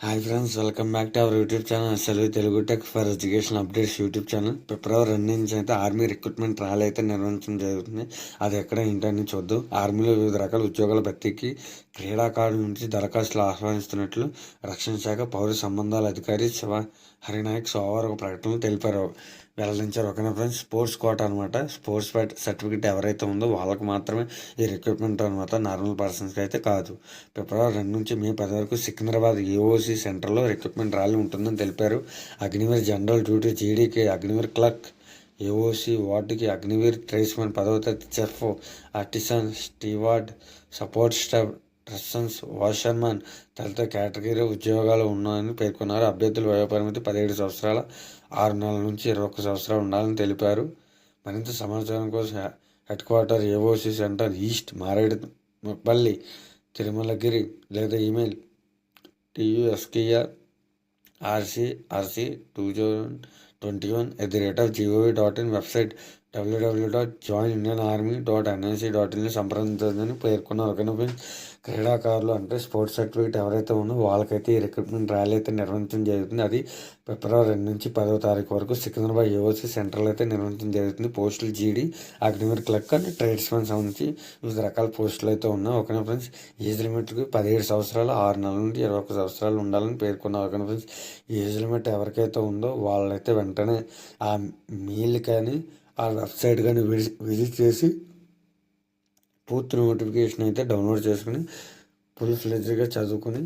Hi friends, welcome back to our YouTube channel SLV Telugu tech for education updates YouTube channel. ఫిబ్రవరి 2 నుంచి అయితే army recruitment rally అయితే నిర్వహించడం జరుగుతుంది. అది ఎక్కడ ఏంటని చూద్దాం. ఆర్మీలో వివిధ రకాల ఉద్యోగాల భర్తీకి క్రీడాకారుల నుంచి దరఖాస్తులు ఆహ్వానిస్తున్నట్లు రక్షణ శాఖ పౌర సంబంధాల అధికారి శివ హరినాయక్ సోమవారం ఒక ప్రకటనలో తెలిపారు, వెల్లడించారు. ఓకేనా ఫ్రెండ్స్, స్పోర్ట్స్ కోట అనమాట. స్పోర్ట్స్ సర్టిఫికేట్ ఎవరైతే ఉందో వాళ్ళకి మాత్రమే ఈ రిక్రూట్మెంట్ అనమాట, నార్మల్ పర్సన్స్కి అయితే కాదు. ఫిబ్రవరి 2 నుంచి మే 10 వరకు సికింద్రాబాద్ ఏఓసి సెంటర్లో రిక్రూట్మెంట్ ర్యాలీ ఉంటుందని తెలిపారు. అగ్నివీర్ జనరల్ డ్యూటీ జీడీకి అగ్నివీర్ క్లర్క్, ఏఓసి వార్డుకి అగ్నివీర్ ట్రేస్మెన్, 10వ తరగతి chef, artisan, steward, support staff, tradesmen, washerman తదితర కేటగిరీ ఉద్యోగాలు ఉన్నాయని పేర్కొన్నారు. అభ్యర్థుల వయోపరిమితి 17 సంవత్సరాల 6 నెలల నుంచి 21 సంవత్సరాలు ఉండాలని తెలిపారు. మరింత సమాచారం కోసం head quarter AOC centre, east Maredumilli, Tirumalagiri లేదా email TUSKR RC2021@gov.in, website www.joinindianarmy.nic.in సంప్రదించదని పేర్కొన్నారు. క్రీడాకారులు అంటే స్పోర్ట్స్ సర్టిఫికేట్ ఎవరైతే ఉందో వాళ్ళకైతే ఈ రిక్రూట్మెంట్ ర్యాలీ అయితే నిర్వహించడం జరుగుతుంది. అది ఫిబ్రవరి 2 నుంచి 10వ తారీఖు వరకు సికింద్రాబాద్ ఏఓసి సెంటర్లో అయితే నిర్వహించడం జరుగుతుంది. పోస్టులు జీడీ, అగ్నివీర్ క్లర్క్ అండ్ ట్రేడ్స్మెన్ సంబంధించి వివిధ రకాల పోస్టులు అయితే ఉన్నాయి. ఓకేనా ఫ్రెండ్స్, ఏజ్ లిమిట్కి 17 సంవత్సరాలు 6 నెలల నుండి 21 సంవత్సరాలు ఉండాలని పేర్కొన్నారు. ఓకేనా ఫ్రెండ్స్, ఏజ్ లిమిట్ ఎవరికైతే ఉందో వాళ్ళైతే వెంటనే ఆ మెయిల్ కానీ ఆ వెబ్సైట్ కానీ విజిట్ చేసి పూర్తి నోటిఫికేషన్ అయితే డౌన్లోడ్ చేసుకుని ఫుల్ ఫ్లెడ్జ్గా చదువుకుని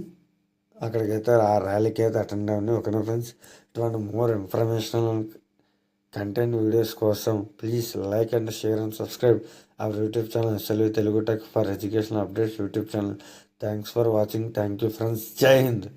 అక్కడికైతే ఆ ర్యాలీకి అయితే అటెండ్ అవ్వండి. ఓకేనా ఫ్రెండ్స్, ఇటువంటి మోర్ ఇన్ఫర్మేషనల్ కంటెంట్ వీడియోస్ కోసం please like and share and subscribe our YouTube channel SLV Telugu tech for education updates YouTube channel. Thanks for watching. Thank you friends. జై హింద్.